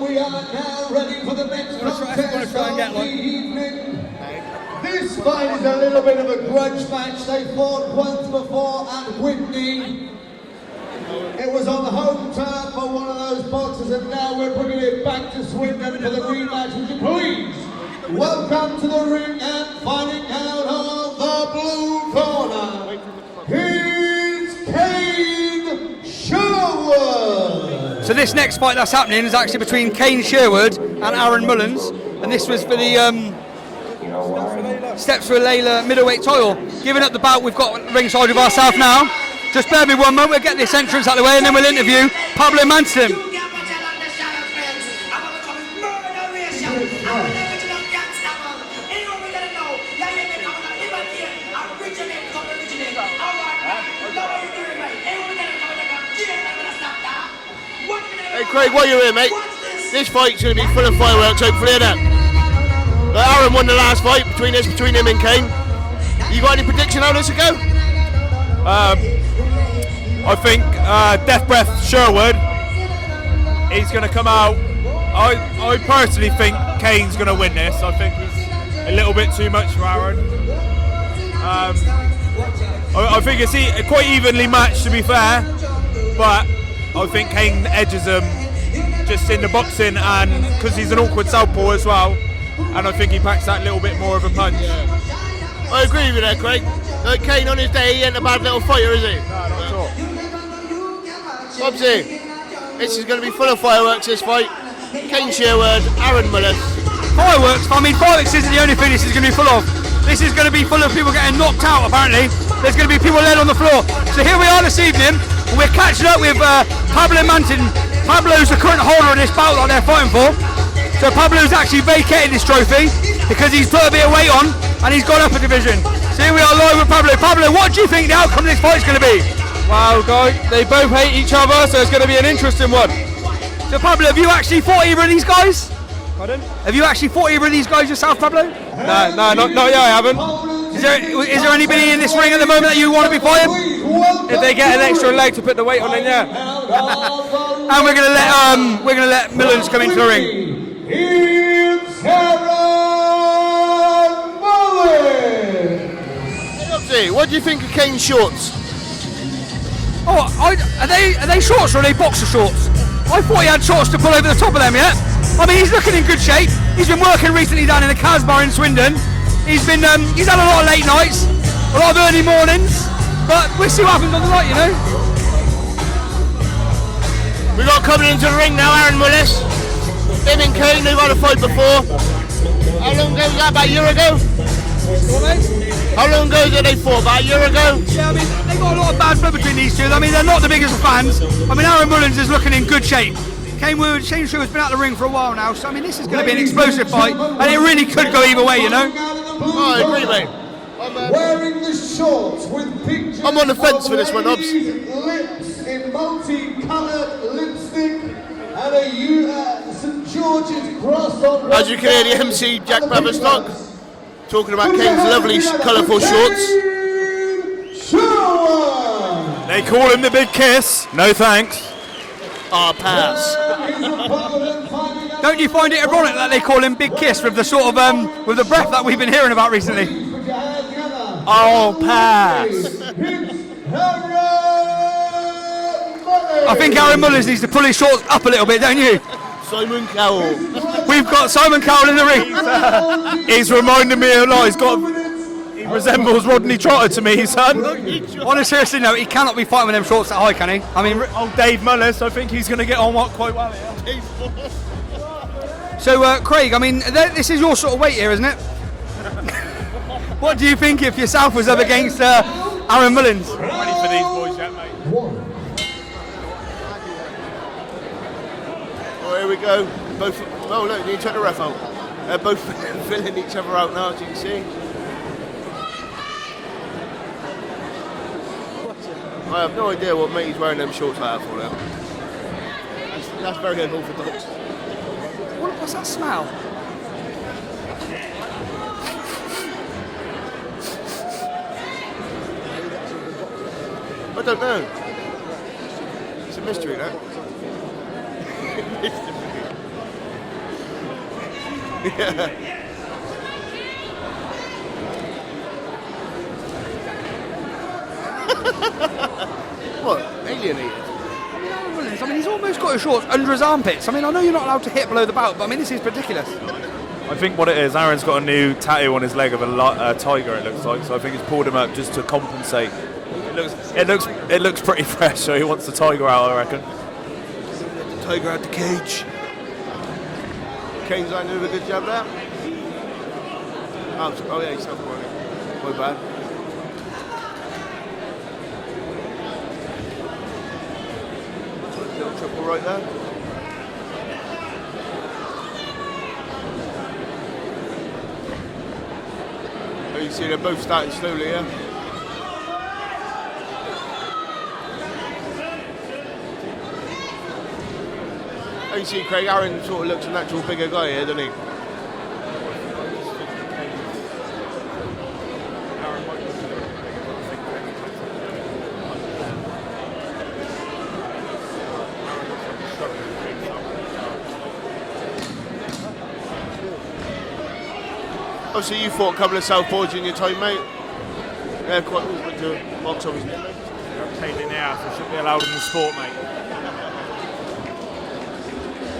we are now ready for the next contest of the evening. This fight is a little bit of a grudge match. They fought once before at Whitney. It was on the home turf for one of those boxers, and now we're bringing it back to Swindon for the rematch. Would you please welcome to the ring and fighting out of the blue corner, here's Kane Sherwood. So this next fight that's happening is actually between Kane Sherwood and Arron Mullis, and this was for the Steps for a Layla middleweight title. Giving up the bout, we've got ringside with ourselves now. Just bear me one moment, we'll get this entrance out of the way and then we'll interview Pablo Manson. Hey Craig, while you're here, mate, this fight's going to be full of fireworks, hopefully, isn't it? Arron won the last fight between him and Kane. You got any prediction how this will go? I think Death Breath Sherwood, he's going to come out. I personally think Kane's going to win this. I think he's a little bit too much for Arron. I think it's quite evenly matched, to be fair, but I think Kane edges him just in the boxing, and because he's an awkward southpaw as well, and I think he packs that little bit more of a punch. Yeah. I agree with that, Craig. Kane on his day, he ain't a bad little fighter, is he? No, not at all. Bobsy, this is going to be full of fireworks, this fight. Kane Sherwood, Arron Mullis. Fireworks? I mean, fireworks isn't the only thing this is going to be full of. This is going to be full of people getting knocked out, apparently. There's going to be people laid on the floor. So here we are this evening. We're catching up with Pablo Manson. Pablo's the current holder of this bout that they're fighting for. So Pablo's actually vacated this trophy because he's put a bit of weight on and he's gone up a division. So here we are live with Pablo. Pablo, what do you think the outcome of this fight is going to be? Well, guys, they both hate each other, so it's going to be an interesting one. So Pablo, have you actually fought either of these guys? Pardon? Have you actually fought either of these guys yourself, Pablo? No, not yet, I haven't. Is there anybody in this ring at the moment that you want to be fighting? If they get an extra leg to put the weight on, then yeah. And we're gonna let Millens come into the ring. It's Arron Mullis. What do you think of Kane's shorts? Oh, are they shorts or are they boxer shorts? I thought he had shorts to pull over the top of them, yeah? I mean, he's looking in good shape. He's been working recently down in the Casbah in Swindon. He's had a lot of late nights, a lot of early mornings, but we'll see what happens on the night, you know? We got coming into the ring now, Arron Mullis. Him and Kane, they've had a fight before. How long ago was that? About a year ago? What, mate? How long ago did they fought? About a year ago? Yeah, I mean, they've got a lot of bad blood between these two. I mean, they're not the biggest of fans. I mean, Arron Mullis is looking in good shape. Kane Sherwood's been out of the ring for a while now, so I mean, this is going to be an explosive fight, and it really could go either way, you know? Oh, I agree, mate. Wearing the shorts with pictures. I'm on the fence for this one, Hobbs. Lips in multi-coloured lipstick and a St George's cross on. As you can hear, the MC Jack Baverstock talking about Kane's lovely, colourful shorts. They call him the Big Kiss. No thanks. Ah, pass. Don't you find it ironic that they call him Big Kiss with the sort of with the breath that we've been hearing about recently? Oh, pass. I think Arron Mullis needs to pull his shorts up a little bit, don't you? Simon Cowell. We've got Simon Cowell in the ring. He's reminding me a lot. He resembles Rodney Trotter to me, son. On a serious note, he cannot be fighting with them shorts that high, can he? I mean, old Dave Mullis, I think he's going to get on quite well here. So, Craig, I mean, this is your sort of weight here, isn't it? What do you think if yourself was up against Arron Mullis? Ready for these boys yet, mate? Oh, here we go. Both. Oh, look, you took the ref out. They're both filling each other out now, as you can see. I have no idea what mate's wearing them shorts out for now. That's very unorthodox. What's that smell? I don't know. It's a mystery, that. What? Alienated? I mean, he's almost got his shorts under his armpits. I mean, I know you're not allowed to hit below the belt, but I mean, this is ridiculous. I think what it is, Aaron's got a new tattoo on his leg of a tiger. It looks like, so I think he's pulled him up just to compensate. It looks pretty fresh, so he wants the tiger out, I reckon. Tiger out the cage. Kane's doing a good job there. Oh yeah, he's self-warning. My bad. Little triple right there. Oh, you see they're both starting slowly, yeah? Oh, you see Craig Arron sort of looks a natural bigger guy here, doesn't he? Obviously you fought a couple of southpaws in your time, mate. Yeah, quite good to box obviously. Pain in the ass, it shouldn't be allowed in the sport, mate.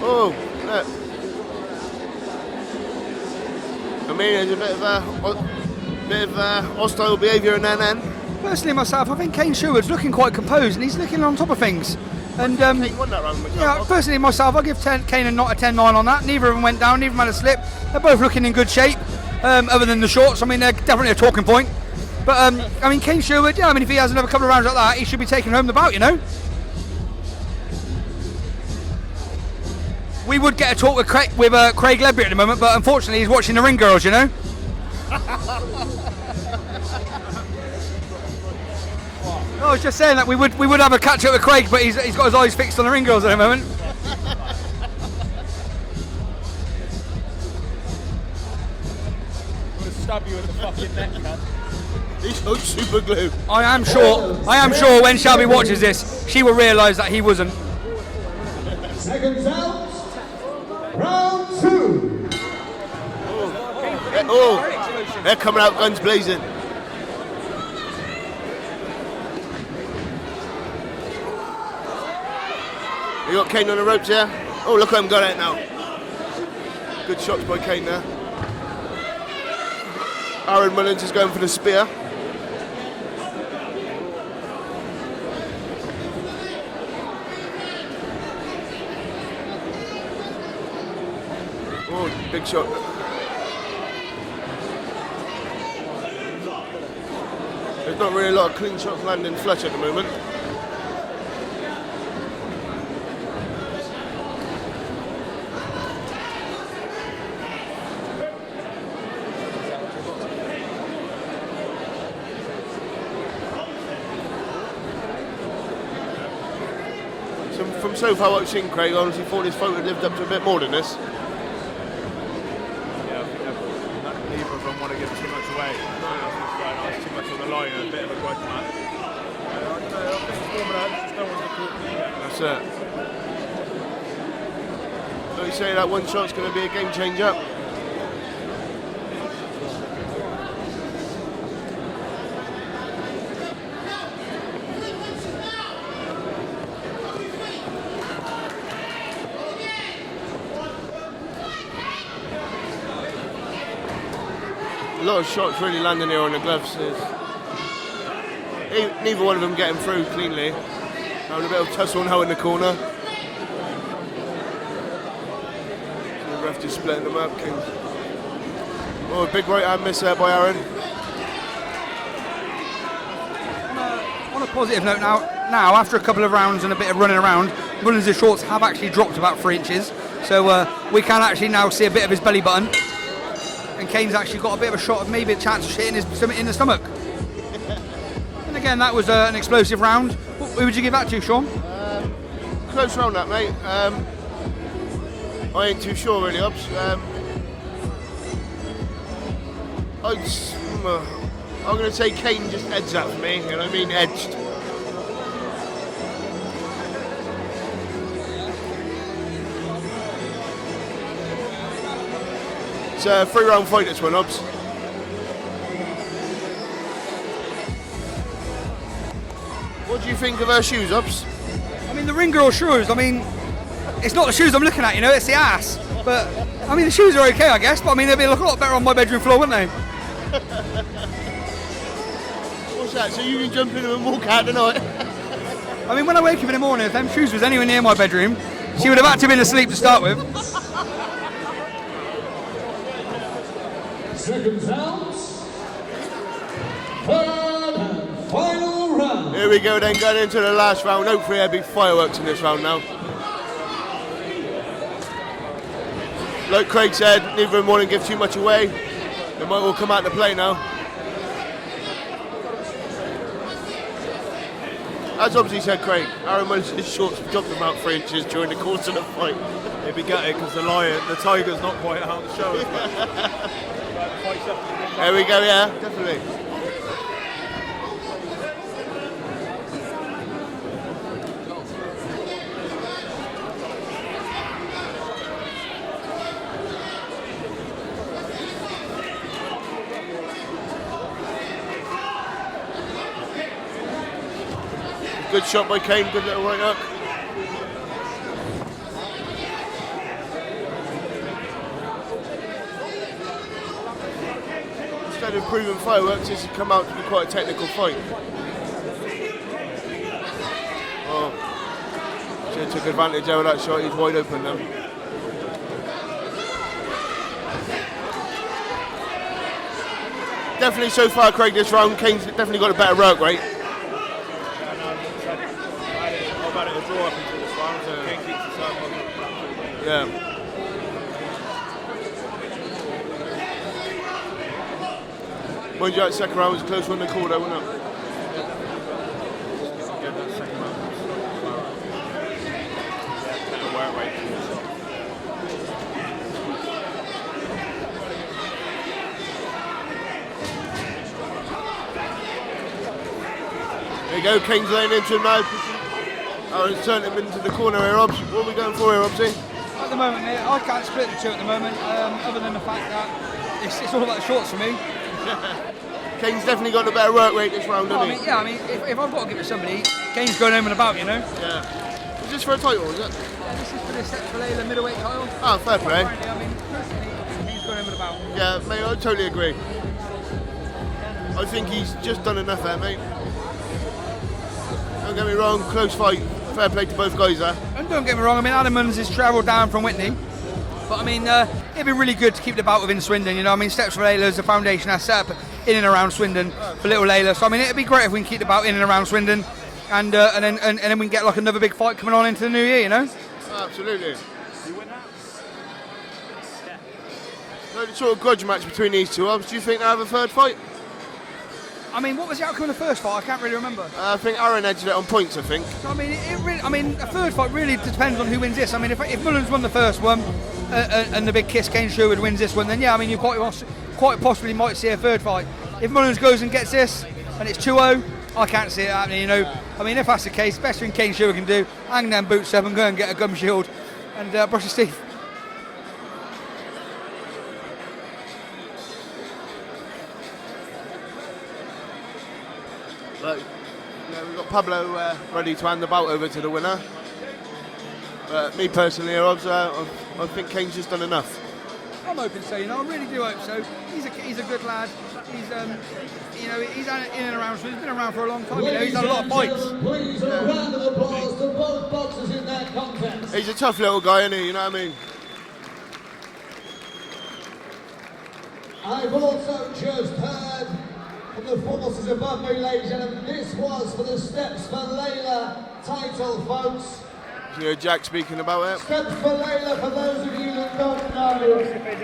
Oh, look. I mean, there's a bit of hostile behaviour in then. Personally, myself, I think Kane Sherwood's looking quite composed, and he's looking on top of things. And Kane won that round. yeah, personally, myself, I'll give Kane a 10-9 on that. Neither of them went down, neither of them had a slip. They're both looking in good shape, other than the shorts. I mean, they're definitely a talking point. But, I mean, Kane Sherwood, yeah, I mean, if he has another couple of rounds like that, he should be taking home the bout, you know? We would get a talk with Craig Ledbury at the moment, but unfortunately he's watching the Ring Girls, you know? I was just saying that we would have a catch up with Craig, but he's got his eyes fixed on the Ring Girls at the moment. I'm gonna stab you in the fucking neck, man. He's on super glue. I am sure when Shelby watches this, she will realise that he wasn't. Seconds out. Round 2. Oh, they're coming out guns blazing. You got Kane on the ropes here. Oh, look at him got it now. Good shots by Kane there. Arron Mullis is going for the spear. Oh, big shot. There's not really a lot of clean shots landing flush at the moment. From so far what I've seen, Craig, I honestly thought this fight would lived up to a bit more than this. Yeah, I think neither of them want to give too much away. It's too much on the line, a bit of a grudge match. That's it. So you say that one shot's going to be a game changer? A lot of shots really landing here on the gloves. Neither one of them getting through cleanly. Having a bit of tussle now in the corner. The ref just splitting them up. Oh, a big right hand miss there by Arron. On a positive note now after a couple of rounds and a bit of running around, Mullis' shorts have actually dropped about 3 inches, so we can actually now see a bit of his belly button. And Kane's actually got a bit of a shot of maybe a chance of hitting his in the stomach. And again, that was an explosive round. Who would you give that to, Sean? Close round that, mate. I ain't too sure really, Ops. I'm going to say Kane just edged that for me, you know what I mean? Edged. It's a 3-round fight, this one, Hobbs. What do you think of her shoes, Hobbs? I mean, the ring girl shoes, I mean, it's not the shoes I'm looking at, you know, it's the ass. But, I mean, the shoes are okay, I guess, but I mean, they'd be a lot better on my bedroom floor, wouldn't they? What's that? So you can jump in and walk out tonight? I mean, when I wake up in the morning, if them shoes was anywhere near my bedroom, she would have had to have been asleep to start with. Seconds out. Third and final round. Here we go then, going into the last round. Hopefully there'll be fireworks in this round now. Like Craig said, neither of them want to give too much away. They might all come out to play now. As obviously said Craig, Arron Mullis' shorts dropped about 3 inches during the course of the fight. They'd be gutted because the tiger's not quite out of the show. There we go, yeah, definitely. Good shot by Kane, good little right hook. Instead of improving fireworks, this has come out to be quite a technical fight. Oh, should have took advantage of that shot, he's wide open now. Definitely so far, Craig, this round, Kane's definitely got a better work rate. Yeah. Mind you, that second round was a close one to call, though, wasn't it? There you go, Kane's laying into him now. Arron's turned him into the corner here, Hobbs. What are we going for here, Hobbsy? At the moment, mate, I can't split the two at the moment, other than the fact that it's all about the shorts for me. Kane's definitely got a better work rate this round, hasn't he? Yeah, I mean, if I've got to give it to somebody, Kane's going home and about, you know? Yeah. Is this for a title, is it? Yeah, this is for the Steps for Layla middleweight title. Oh, fair play. Apparently, I mean, personally, he's going home and about. Yeah, mate, I totally agree. I think he's just done enough there, mate. Don't get me wrong, close fight. Fair play to both guys there. And don't get me wrong, I mean, Arron Mullis has travelled down from Whitney. But I mean, it'd be really good to keep the bout within Swindon, you know. I mean, Steps for Layla is a foundation that's set up in and around Swindon for little Layla. So I mean, it'd be great if we can keep the bout in and around Swindon, and then we can get like another big fight coming on into the new year, you know. Absolutely. You win that? No sort of grudge match between these two. Do you think they have a third fight? I mean, what was the outcome of the first fight? I can't really remember. I think Arron edged it on points, I think. So, I mean, a third fight really depends on who wins this. I mean, if Mullins won the first one and the big kiss Kane Sherwood wins this one, then yeah, I mean, you quite possibly might see a third fight. If Mullins goes and gets this and it's 2-0, I can't see it happening, you know. I mean, if that's the case, best thing Kane Sherwood can do, hang them boots up and go and get a gum shield and brush his teeth. But, yeah, we've got Pablo ready to hand the bout over to the winner. But me personally, I think Kane's just done enough. I'm hoping so, you know. I really do hope so. He's a good lad. He's you know, he's in and around. So he's been around for a long time. You know, he's done a lot of fights. Please, a round of applause to both boxers in that contest. He's a tough little guy, isn't he? You know what I mean? I've also just heard from the forces above me, ladies and gentlemen. This was for the Steps for Layla title, folks. You hear Jack speaking about it. Steps for Layla, for those of you that don't know,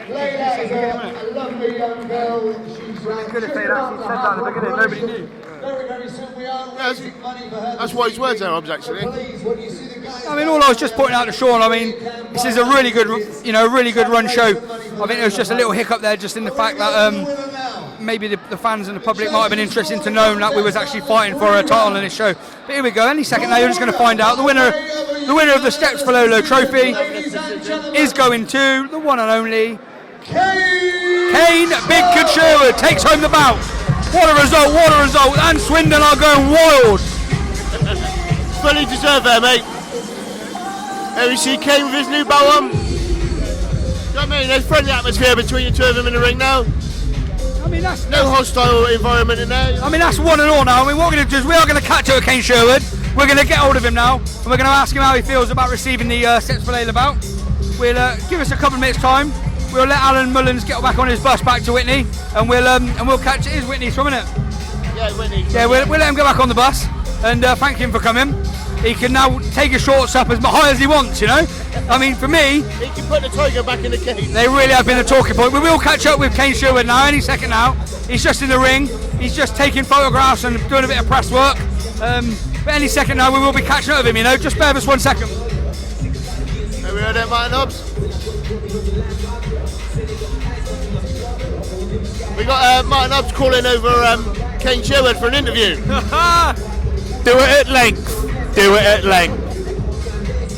Layla is a lovely young girl. She's good if they'd actually said that at the beginning, nobody knew. Very, very soon we are raising money for her. That's wise words there, Hobbs, actually. Please, when you see the guys, I mean, all I was just pointing out to Sean, I mean, this is a really good, you know, really good run show. I think there was just a little hiccup there, just in the fact that maybe the fans and the public might have been interested to know that we was actually fighting for a title in this show. But here we go. Any second now, you're just going to find out the winner of the Steps for Lolo Trophy is going to the one and only Kane Big Sherwood takes home the bout. What a result, and Swindon are going wild. Fully deserved there, mate. There we see Kane with his new bow on. Do you know what I mean? There's friendly atmosphere between the two of them in the ring now. I mean, that's no hostile environment in there. I mean, that's one and all now. I mean, what we're going to do is we are going to catch up with Kane Sherwood. We're going to get hold of him now, and we're going to ask him how he feels about receiving the Sets for Layla bout. We'll give us a couple of minutes' time. We'll let Arron Mullis get back on his bus back to Whitney, and we'll catch it. Is Whitney's from, isn't it? Yeah, Whitney. Yeah, we'll let him go back on the bus, and thank him for coming. He can now take his shorts up as high as he wants, you know. I mean, for me, he can put the tiger back in the cage. They really have been the talking point. We will catch up with Kane Sherwood now, any second now. He's just in the ring. He's just taking photographs and doing a bit of press work. But any second now, we will be catching up with him, you know. Just bear with us 1 second. Have we heard that, Martin Hobbs? We got Martin Hobbs calling over Kane Sherwood for an interview. Do it at length. Do it at length.